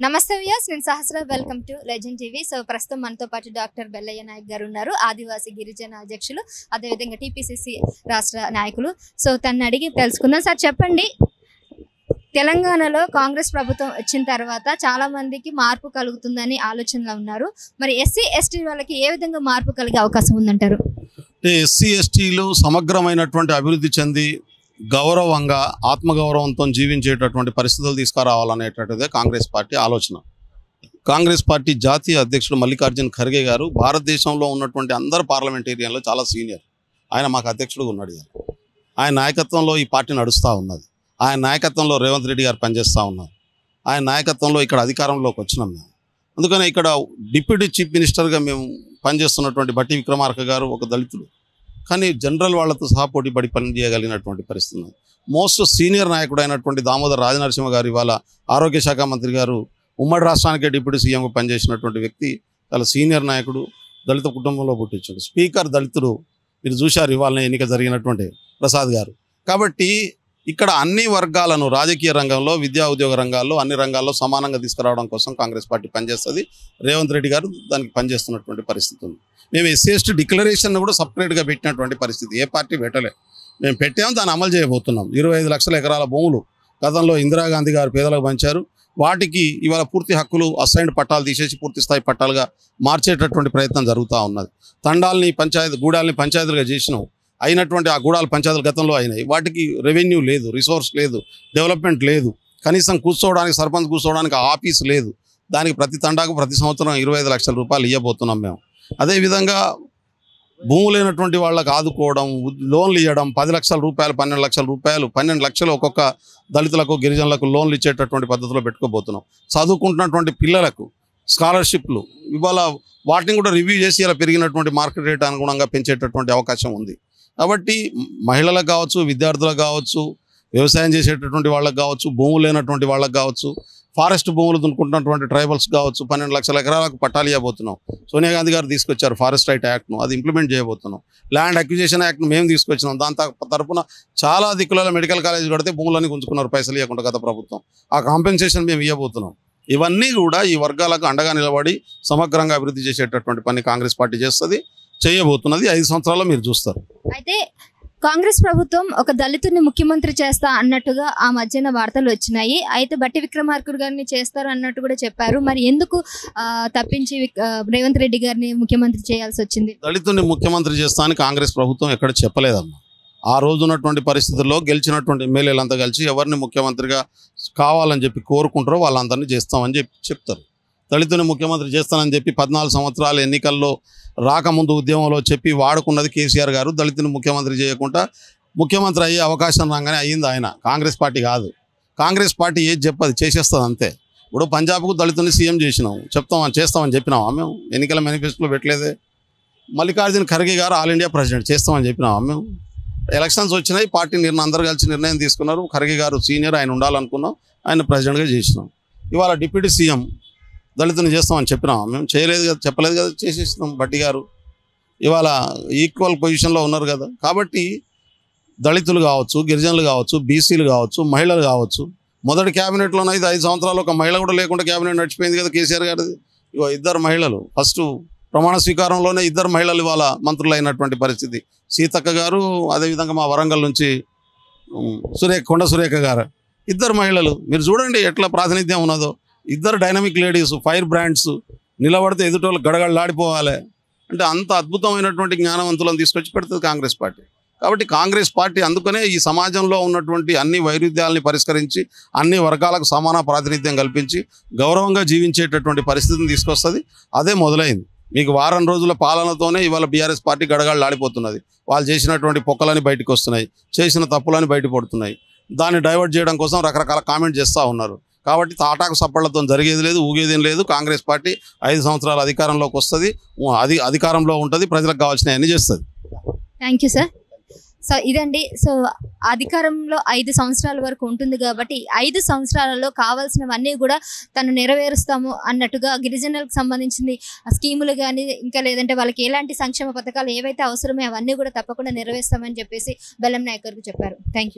నమస్తే వ్యూయర్స్, నేను Sahasra. Welcome to Legend TV. So ప్రస్తుతం మనతో పాటు డాక్టర్ బెల్లయ్య నాయక్ గారు ఉన్నారు, ఆదివాసీ గిరిజన అధ్యక్షులు, అదేవిధంగా టీపీసీసీ రాష్ట్ర నాయకులు. సో తనని అడిగి తెలుసుకుందాం. సార్ చెప్పండి, తెలంగాణలో కాంగ్రెస్ ప్రభుత్వం వచ్చిన తర్వాత చాలా మందికి మార్పు కలుగుతుందని ఆలోచనలో ఉన్నారు. మరి ఎస్సీ ఎస్టీ వాళ్ళకి ఏ విధంగా మార్పు కలిగే అవకాశం ఉందంటారు? ఎస్సీ ఎస్టీలు సమగ్రమైనటువంటి అభివృద్ధి చెంది గౌరవంగా ఆత్మగౌరవంతో జీవించేటటువంటి పరిస్థితులు తీసుకురావాలనేటటువంటిదే కాంగ్రెస్ పార్టీ ఆలోచన. కాంగ్రెస్ పార్టీ జాతీయ అధ్యక్షుడు మల్లికార్జున్ ఖర్గే గారు భారతదేశంలో ఉన్నటువంటి అందరు పార్లమెంటేరియన్లో చాలా సీనియర్. ఆయన మాకు అధ్యక్షుడుగా ఉన్నాడు. ఆయన నాయకత్వంలో ఈ పార్టీ నడుస్తూ ఉన్నది. ఆయన నాయకత్వంలో రేవంత్ రెడ్డి గారు పనిచేస్తూ ఉన్నారు. ఆయన నాయకత్వంలో ఇక్కడ అధికారంలోకి వచ్చినాం మేము. అందుకని ఇక్కడ డిప్యూటీ చీఫ్ మినిస్టర్గా మేము పనిచేస్తున్నటువంటి బట్టి విక్రమార్క గారు ఒక దళితుడు, కానీ జనరల్ వాళ్ళతో సహా పోటీపడి పని చేయగలిగినటువంటి పరిస్థితి. మోస్ట్ సీనియర్ నాయకుడు అయినటువంటి దామోదర్ రాజనరసింహ గారు ఇవాళ ఆరోగ్య శాఖ మంత్రి గారు, ఉమ్మడి రాష్ట్రానికే డిప్యూటీ సీఎంగా పనిచేసినటువంటి వ్యక్తి, చాలా సీనియర్ నాయకుడు, దళిత కుటుంబంలో పుట్టించాడు. స్పీకర్ దళితుడు, మీరు చూశారు ఇవాళ ఎన్నిక జరిగినటువంటి ప్రసాద్ గారు. కాబట్టి ఇక్కడ అన్ని వర్గాలను రాజకీయ రంగంలో, విద్యా ఉద్యోగ రంగాల్లో, అన్ని రంగాల్లో సమానంగా తీసుకురావడం కోసం కాంగ్రెస్ పార్టీ పనిచేస్తుంది. రేవంత్ రెడ్డి గారు దానికి పనిచేస్తున్నటువంటి పరిస్థితి ఉంది. మేము ఎస్సీ ఎస్టీ డిక్లరేషన్ కూడా సపరేట్గా పెట్టినటువంటి పరిస్థితి ఏ పార్టీ పెట్టలే. మేము పెట్టాము, దాన్ని అమలు చేయబోతున్నాం. 25 లక్షల ఎకరాల భూములు గతంలో ఇందిరాగాంధీ గారు పేదలకు పంచారు. వాటికి ఇవాళ పూర్తి హక్కులు అసైన్డ్ పట్టాలు తీసేసి పూర్తి స్థాయి పట్టాలుగా మార్చేటటువంటి ప్రయత్నం జరుగుతూ ఉన్నది. తండాలని గూడాలని పంచాయతీలుగా చేసినాం. అయినటువంటి ఆ గూడాలు పంచాయతీలు గతంలో అయినాయి. వాటికి రెవెన్యూ లేదు, రిసోర్స్ లేదు, డెవలప్మెంట్ లేదు, కనీసం కూర్చోవడానికి సర్పంచ్ కూర్చోవడానికి ఆఫీస్ లేదు. దానికి ప్రతి తండాకు ప్రతి సంవత్సరం 25 లక్షల రూపాయలు ఇవ్వబోతున్నాం మేము. అదేవిధంగా భూము లేనటువంటి వాళ్ళకు ఆదుకోవడం, లోన్లు ఇవ్వడం, 10 లక్షల రూపాయలు, 12 లక్షల రూపాయలు, 12 లక్షలు ఒక్కొక్క దళితులకు గిరిజనులకు లోన్లు ఇచ్చేటటువంటి పద్ధతిలో పెట్టుకోబోతున్నాం. చదువుకుంటున్నటువంటి పిల్లలకు స్కాలర్షిప్లు ఇవాళ వాటిని కూడా రివ్యూ చేసి ఇలా పెరిగినటువంటి మార్కెట్ రేట్ అనుగుణంగా పెంచేటటువంటి అవకాశం ఉంది. కాబట్టి మహిళలకు కావచ్చు, విద్యార్థులకు కావచ్చు, వ్యవసాయం చేసేటటువంటి వాళ్ళకు కావచ్చు, భూములు లేనటువంటి వాళ్ళకు కావచ్చు, ఫారెస్ట్ భూములు దున్నుకుంటున్నటువంటి ట్రైబల్స్ కావచ్చు, 12 లక్షల ఎకరాలకు పట్టాలు ఇవ్వబోతున్నాం. సోనియా గాంధీ గారు తీసుకొచ్చారు ఫారెస్ట్ రైట్ యాక్ట్ను, అది ఇంప్లిమెంట్ చేయబోతున్నాం. ల్యాండ్ అక్విజిషన్ యాక్ట్ను మేము తీసుకొచ్చినాం. దాని తరపున చాలా దిక్కులలో మెడికల్ కాలేజ్ కడితే భూములన్నీ గుంజుకున్నారు పైసలు ఇవ్వకుండా గత ప్రభుత్వం. ఆ కాంపెన్సేషన్ మేము ఇవ్వబోతున్నాం. ఇవన్నీ కూడా ఈ వర్గాలకు అండగా నిలబడి సమగ్రంగా అభివృద్ధి చేసేటటువంటి పని కాంగ్రెస్ పార్టీ చేయబోతున్నది. 5 సంవత్సరాల్లో మీరు చూస్తారు. అయితే కాంగ్రెస్ ప్రభుత్వం ఒక దళితుడిని ముఖ్యమంత్రి చేస్తా అన్నట్టుగా ఆ మధ్యన వార్తలు వచ్చినాయి. అయితే బట్టి విక్రమార్కుడు గారిని చేస్తారు అన్నట్టు కూడా చెప్పారు. మరి ఎందుకు తప్పించి రేవంత్ రెడ్డి గారిని ముఖ్యమంత్రి చేయాల్సి వచ్చింది? దళితుడిని ముఖ్యమంత్రి చేస్తానని కాంగ్రెస్ ప్రభుత్వం ఎక్కడ చెప్పలేదమ్మా. ఆ రోజు ఉన్నటువంటి పరిస్థితుల్లో గెలిచినటువంటి ఎమ్మెల్యేలంతా కలిసి ఎవరిని ముఖ్యమంత్రిగా కావాలని చెప్పి కోరుకుంటారో వాళ్ళందరినీ చేస్తామని చెప్తారు. దళితుని ముఖ్యమంత్రి చేస్తానని చెప్పి 14 సంవత్సరాల ఎన్నికల్లో రాకముందు ఉద్యమంలో చెప్పి వాడుకున్నది కేసీఆర్ గారు. దళితుని ముఖ్యమంత్రి చేయకుండా ముఖ్యమంత్రి అయ్యే అవకాశం రాగానే అయ్యింది ఆయన. కాంగ్రెస్ పార్టీ కాదు. కాంగ్రెస్ పార్టీ ఏది చెప్పది చేసేస్తుంది అంతే. ఇప్పుడు పంజాబ్కు దళితుని సీఎం చేసినాం, చేస్తామని చెప్పినామా మేము? ఎన్నికల మేనిఫెస్టోలో పెట్టలేదే. మల్లికార్జున్ ఖర్గే గారు ఆల్ ఇండియా ప్రెసిడెంట్, చేస్తామని చెప్పినామా మేము? ఎలక్షన్స్ వచ్చినాయి, పార్టీ అందరూ కలిసి నిర్ణయం తీసుకున్నారు. ఖర్గే గారు సీనియర్, ఆయన ఉండాలనుకున్నాం, ఆయన ప్రెసిడెంట్గా చేసినాం. ఇవాళ డిప్యూటీ సీఎం దళితుని చేస్తామని చెప్పినాం మేము? చేయలేదు కదా, చెప్పలేదు కదా, చేసేసినాం. బట్టి గారు ఇవాళ ఈక్వల్ పొజిషన్లో ఉన్నారు కదా. కాబట్టి దళితులు కావచ్చు, గిరిజనులు కావచ్చు, బీసీలు కావచ్చు, మహిళలు కావచ్చు. మొదటి క్యాబినెట్లోనే 5 సంవత్సరాలు ఒక మహిళ కూడా లేకుండా క్యాబినెట్ నడిచిపోయింది కదా కేసీఆర్ గారిది. ఇగో 2 మహిళలు ఫస్ట్ ప్రమాణ స్వీకారంలోనే 2 మహిళలు ఇవాళ మంత్రులు అయినటువంటి పరిస్థితి. సీతక్క గారు, అదేవిధంగా మా వరంగల్ నుంచి కొండ సురేఖ గారు, 2 మహిళలు. మీరు చూడండి ఎట్లా ప్రాతినిధ్యం ఉన్నదో. 2 డైనమిక్ లేడీస్, ఫైర్ బ్రాండ్స్, నిలబడితే ఎదుటోళ్ళు గడగడలాడిపోవాలి. అంటే అంత అద్భుతమైనటువంటి జ్ఞానవంతులను తీసుకొచ్చి పెడుతుంది కాంగ్రెస్ పార్టీ. కాబట్టి కాంగ్రెస్ పార్టీ అందుకనే ఈ సమాజంలో ఉన్నటువంటి అన్ని వైరుధ్యాలని పరిష్కరించి అన్ని వర్గాలకు సమాన ప్రాతినిధ్యం కల్పించి గౌరవంగా జీవించేటటువంటి పరిస్థితిని తీసుకొస్తుంది. అదే మొదలైంది. మీకు వారం రోజుల పాలనతోనే ఇవాళ బీఆర్ఎస్ పార్టీ గడగడలాడిపోతున్నది. వాళ్ళు చేసినటువంటి పొక్కలని బయటకు వస్తున్నాయి, చేసిన తప్పులని బయట పడుతున్నాయి. దాన్ని డైవర్ట్ చేయడం కోసం రకరకాల కామెంట్ చేస్తూ ఉన్నారు. కాబట్టి తాటాకు సప్పళ్లతో జరిగేది లేదు, ఊగేదేం లేదు. కాంగ్రెస్ పార్టీ 5 సంవత్సరాల అధికారంలోకి వస్తుంది, అధికారంలో ఉంటుంది, ప్రజలకు కావాల్సినవి అన్నీ చేస్తుంది. Thank you sir. సో ఇదండి. సో అధికారంలో 5 సంవత్సరాల వరకు ఉంటుంది కాబట్టి 5 సంవత్సరాలలో కావాల్సినవన్నీ కూడా తను నెరవేరుస్తాము అన్నట్టుగా గిరిజనులకు సంబంధించింది స్కీములు కానీ, ఇంకా లేదంటే వాళ్ళకి ఎలాంటి సంక్షేమ పథకాలు ఏవైతే అవసరమో అవన్నీ కూడా తప్పకుండా నెరవేరుస్తామని చెప్పేసి బెల్లం నాయక్ గారు చెప్పారు. Thank you.